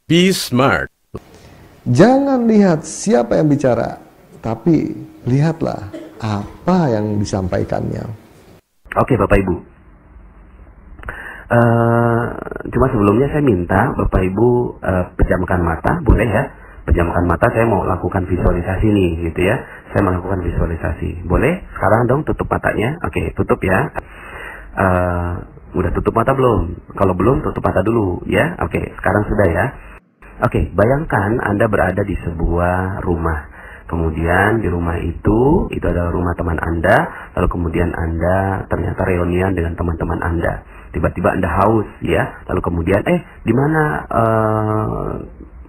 Be smart. Jangan lihat siapa yang bicara, tapi lihatlah apa yang disampaikannya. Oke Bapak Ibu, cuma sebelumnya saya minta Bapak Ibu pejamkan mata, boleh ya? Pejamkan mata, saya mau lakukan visualisasi nih, gitu ya. Saya melakukan visualisasi, boleh? Sekarang dong tutup matanya. Oke, tutup ya. Udah tutup mata belum? Kalau belum, tutup mata dulu ya. Oke, sekarang sudah ya. Oke, bayangkan Anda berada di sebuah rumah. Kemudian di rumah itu adalah rumah teman Anda. Lalu kemudian Anda ternyata reunian dengan teman-teman Anda. Tiba-tiba Anda haus ya. Lalu kemudian, di mana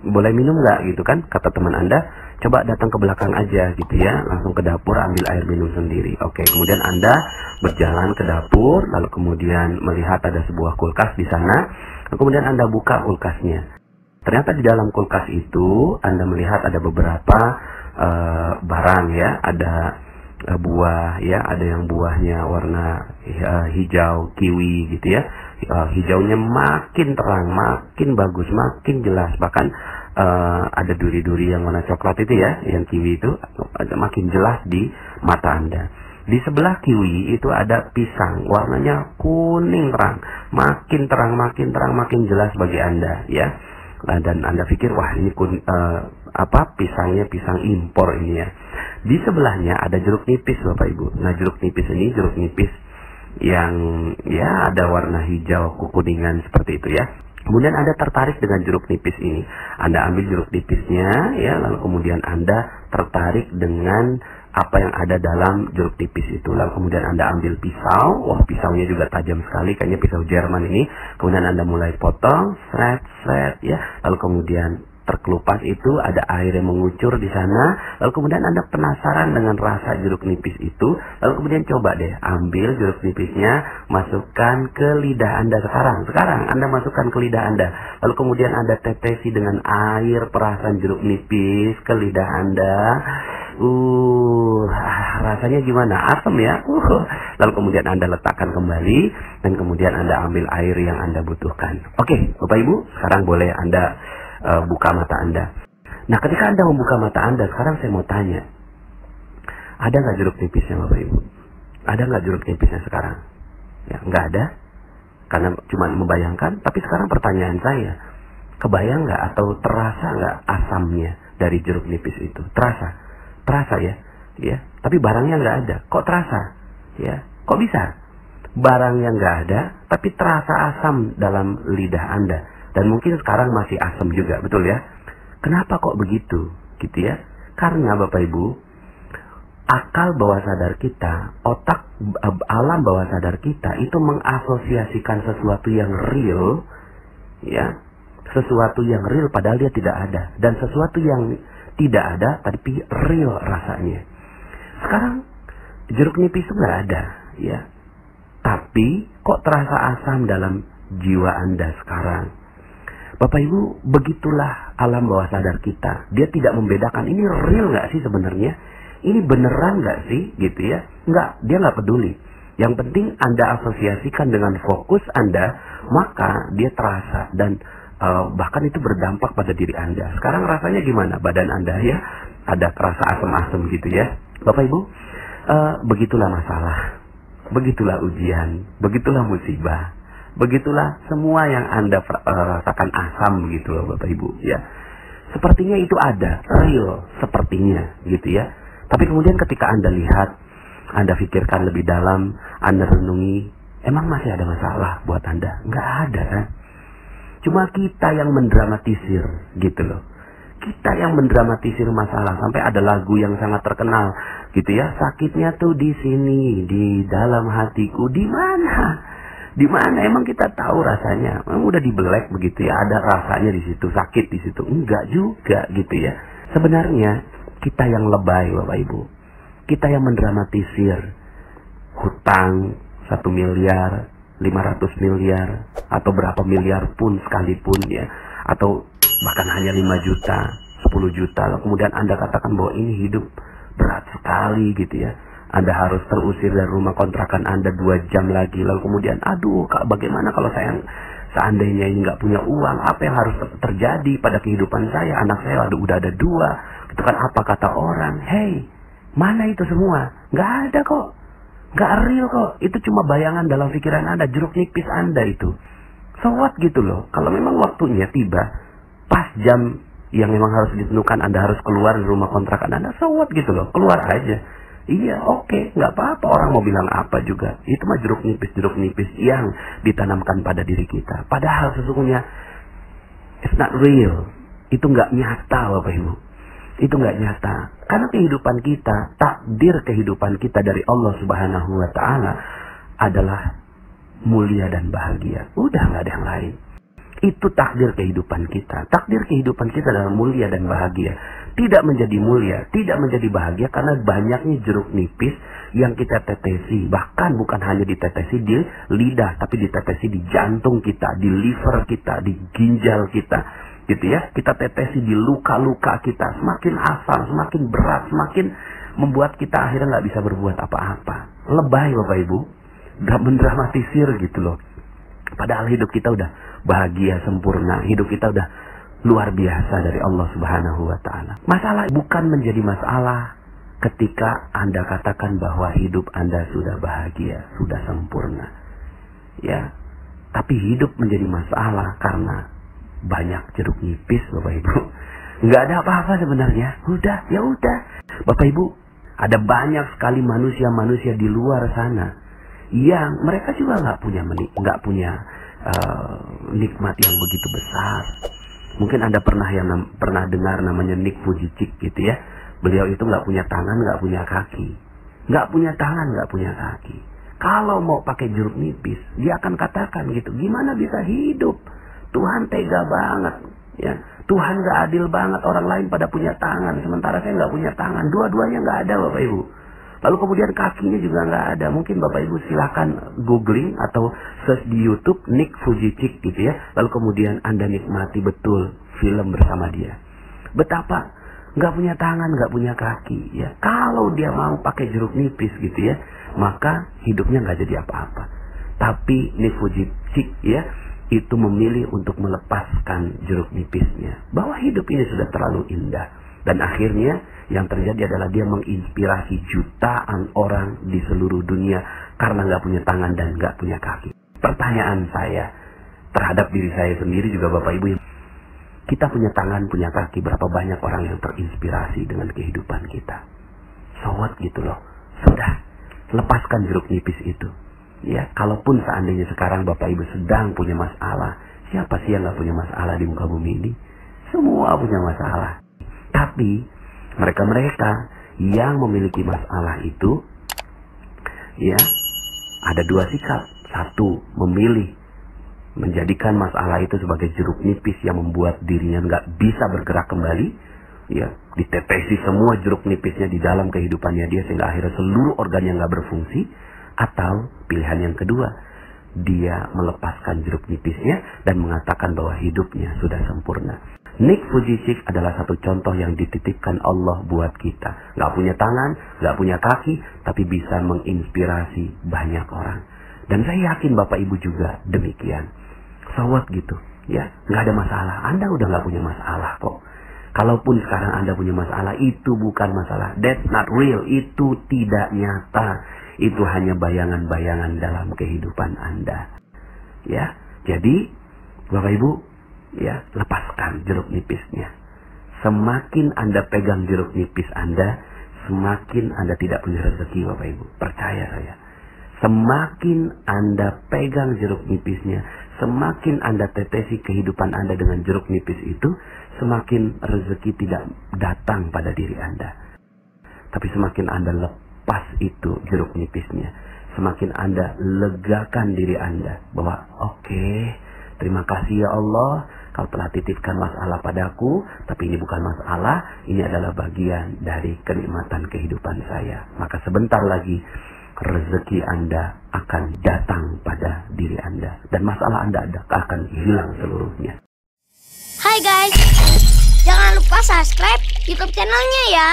boleh minum nggak gitu kan? Kata teman Anda, coba datang ke belakang aja gitu ya. Langsung ke dapur ambil air minum sendiri. Oke, kemudian Anda berjalan ke dapur. Lalu kemudian melihat ada sebuah kulkas di sana. Lalu kemudian Anda buka kulkasnya. Ternyata di dalam kulkas itu Anda melihat ada beberapa barang ya, ada buah ya, ada yang buahnya warna hijau kiwi gitu ya. Hijaunya makin terang, makin bagus, makin jelas. Bahkan ada duri-duri yang warna coklat itu ya, yang kiwi itu makin jelas di mata Anda. Di sebelah kiwi itu ada pisang, warnanya kuning terang, makin terang, makin terang, makin jelas bagi Anda ya. Dan Anda pikir, wah ini pisangnya pisang impor ini ya. Di sebelahnya ada jeruk nipis Bapak Ibu. Nah jeruk nipis ini jeruk nipis yang ya ada warna hijau kekuningan seperti itu ya. Kemudian Anda tertarik dengan jeruk nipis ini. Anda ambil jeruk nipisnya ya, lalu kemudian Anda tertarik dengan apa yang ada dalam jeruk nipis itu. Lalu kemudian Anda ambil pisau. Wah pisaunya juga tajam sekali, kayaknya pisau Jerman ini. Kemudian Anda mulai potong, sret ya. Lalu kemudian terkelupas itu ada air yang mengucur di sana. Lalu kemudian Anda penasaran dengan rasa jeruk nipis itu. Lalu kemudian coba deh ambil jeruk nipisnya, masukkan ke lidah Anda sekarang. Sekarang Anda masukkan ke lidah Anda. Lalu kemudian Anda tetesi dengan air perasan jeruk nipis ke lidah Anda. Rasanya gimana? Asam ya. Lalu kemudian Anda letakkan kembali dan kemudian Anda ambil air yang Anda butuhkan. Oke, Bapak Ibu, sekarang boleh Anda buka mata Anda. Nah, ketika Anda membuka mata Anda, sekarang saya mau tanya, ada nggak jeruk nipisnya Bapak Ibu? Ada nggak jeruk nipisnya sekarang? Ya, nggak ada, karena cuma membayangkan. Tapi sekarang pertanyaan saya, kebayang nggak atau terasa nggak asamnya dari jeruk nipis itu? Terasa ya, ya. Tapi barangnya nggak ada. Kok terasa? Ya, kok bisa? Barangnya nggak ada, tapi terasa asam dalam lidah Anda. Dan mungkin sekarang masih asam juga, betul ya? Kenapa kok begitu? Gitu ya. Karena Bapak Ibu, akal bawah sadar kita, otak alam bawah sadar kita itu mengasosiasikan sesuatu yang real, ya, sesuatu yang real padahal dia tidak ada, dan sesuatu yang tidak ada tapi real rasanya. Sekarang jeruk nipis itu nggak ada, ya, tapi kok terasa asam dalam jiwa Anda sekarang? Bapak Ibu, begitulah alam bawah sadar kita. Dia tidak membedakan ini real nggak sih sebenarnya, ini beneran nggak sih, gitu ya? Nggak, dia nggak peduli. Yang penting Anda asosiasikan dengan fokus Anda, maka dia terasa dan bahkan itu berdampak pada diri Anda. Sekarang rasanya gimana badan Anda ya? Ada terasa asam-asam gitu ya. Bapak Ibu, begitulah masalah, begitulah ujian, begitulah musibah, begitulah semua yang Anda rasakan asam begitu loh Bapak Ibu ya. Sepertinya itu ada, real sepertinya gitu ya. Tapi kemudian ketika Anda lihat, Anda pikirkan lebih dalam, Anda renungi, emang masih ada masalah buat Anda? Nggak ada kan? Cuma kita yang mendramatisir gitu loh. Kita yang mendramatisir masalah. Sampai ada lagu yang sangat terkenal gitu ya. Sakitnya tuh di sini, di dalam hatiku. Di mana? Di mana? Emang kita tahu rasanya? Emang udah dibelek begitu ya. Ada rasanya di situ, sakit di situ. Enggak juga gitu ya. Sebenarnya kita yang lebay Bapak Ibu. Kita yang mendramatisir hutang 1 miliar, 500 miliar, atau berapa miliar pun sekalipun ya, atau bahkan hanya 5 juta, 10 juta, lalu kemudian Anda katakan bahwa ini hidup berat sekali gitu ya. Anda harus terusir dari rumah kontrakan Anda 2 jam lagi, lalu kemudian aduh Kak, bagaimana kalau Seandainya nggak punya uang, apa yang harus terjadi pada kehidupan saya? Anak saya udah ada 2. Itu kan apa kata orang? Hey, mana itu semua? Nggak ada kok. Nggak real kok. Itu cuma bayangan dalam pikiran Anda, jeruk nipis Anda itu. So what gitu loh. Kalau memang waktunya tiba, pas jam yang memang harus ditentukan, Anda harus keluar dari rumah kontrakan Anda, so what gitu loh. Keluar aja. Iya, oke, nggak apa-apa. Orang mau bilang apa juga. Itu mah jeruk nipis yang ditanamkan pada diri kita. Padahal sesungguhnya it's not real. Itu nggak nyata, Bapak Ibu. Itu nggak nyata. Karena kehidupan kita, takdir kehidupan kita dari Allah Subhanahu wa Ta'ala adalah mulia dan bahagia. Udah nggak ada yang lain. Itu takdir kehidupan kita. Takdir kehidupan kita adalah mulia dan bahagia. Tidak menjadi mulia, tidak menjadi bahagia karena banyaknya jeruk nipis yang kita tetesi. Bahkan bukan hanya ditetesi di lidah, tapi ditetesi di jantung kita, di liver kita, di ginjal kita. Gitu ya, kita tetesi di luka-luka kita. Semakin asam, semakin berat, semakin membuat kita akhirnya nggak bisa berbuat apa-apa. Lebay Bapak Ibu, nggak mendramatisir gitu loh. Padahal hidup kita udah bahagia, sempurna. Hidup kita udah luar biasa dari Allah Subhanahu wa Ta'ala. Masalah bukan menjadi masalah ketika Anda katakan bahwa hidup Anda sudah bahagia, sudah sempurna. Ya, tapi hidup menjadi masalah karena banyak jeruk nipis, Bapak Ibu. Nggak ada apa-apa sebenarnya. Udah, ya udah. Bapak Ibu, ada banyak sekali manusia-manusia di luar sana yang mereka juga nggak punya nikmat yang begitu besar. Mungkin Anda pernah dengar namanya Nick Vujicic gitu ya. Beliau itu nggak punya tangan, nggak punya kaki, nggak punya tangan, nggak punya kaki. Kalau mau pakai jeruk nipis, dia akan katakan gitu, gimana bisa hidup? Tuhan tega banget, ya. Tuhan nggak adil banget. Orang lain pada punya tangan, sementara saya nggak punya tangan. Dua-duanya nggak ada, Bapak Ibu. Lalu kemudian kakinya juga nggak ada. Mungkin Bapak Ibu silakan googling atau search di YouTube Nick Vujicic gitu ya. Lalu kemudian Anda nikmati betul film bersama dia. Betapa nggak punya tangan, nggak punya kaki ya. Kalau dia mau pakai jeruk nipis gitu ya, maka hidupnya nggak jadi apa-apa. Tapi Nick Vujicic ya, itu memilih untuk melepaskan jeruk nipisnya. Bahwa hidup ini sudah terlalu indah. Dan akhirnya yang terjadi adalah dia menginspirasi jutaan orang di seluruh dunia karena nggak punya tangan dan nggak punya kaki. Pertanyaan saya terhadap diri saya sendiri juga Bapak Ibu, kita punya tangan, punya kaki, berapa banyak orang yang terinspirasi dengan kehidupan kita? So what gitu loh. Sudah, lepaskan jeruk nipis itu. Ya, kalaupun seandainya sekarang Bapak Ibu sedang punya masalah, siapa sih yang nggak punya masalah di muka bumi ini? Semua punya masalah. Tapi mereka-mereka yang memiliki masalah itu, ya, ada 2 sikap. Satu, memilih menjadikan masalah itu sebagai jeruk nipis yang membuat dirinya nggak bisa bergerak kembali, ya, ditetesi semua jeruk nipisnya di dalam kehidupannya dia sehingga akhirnya seluruh organnya nggak berfungsi. Atau pilihan yang kedua, dia melepaskan jeruk nipisnya dan mengatakan bahwa hidupnya sudah sempurna. Nick Vujicic adalah satu contoh yang dititipkan Allah buat kita. Nggak punya tangan, nggak punya kaki, tapi bisa menginspirasi banyak orang. Dan saya yakin Bapak Ibu juga demikian. So what gitu, ya, nggak ada masalah. Anda udah nggak punya masalah kok. Kalaupun sekarang Anda punya masalah, itu bukan masalah. That's not real. Itu tidak nyata. Itu hanya bayangan-bayangan dalam kehidupan Anda. Ya, jadi Bapak Ibu, ya, lepaskan jeruk nipisnya. Semakin Anda pegang jeruk nipis Anda, semakin Anda tidak punya rezeki, Bapak Ibu. Percaya saya. Semakin Anda pegang jeruk nipisnya, semakin Anda tetesi kehidupan Anda dengan jeruk nipis itu, semakin rezeki tidak datang pada diri Anda. Tapi semakin Anda lepas itu jeruk nipisnya, semakin Anda legakan diri Anda bahwa oke, terima kasih ya Allah, Kau telah titipkan masalah padaku, tapi ini bukan masalah, ini adalah bagian dari kenikmatan kehidupan saya. Maka sebentar lagi rezeki Anda akan datang pada diri Anda, dan masalah Anda akan hilang seluruhnya. Hai guys, jangan lupa subscribe YouTube channelnya ya.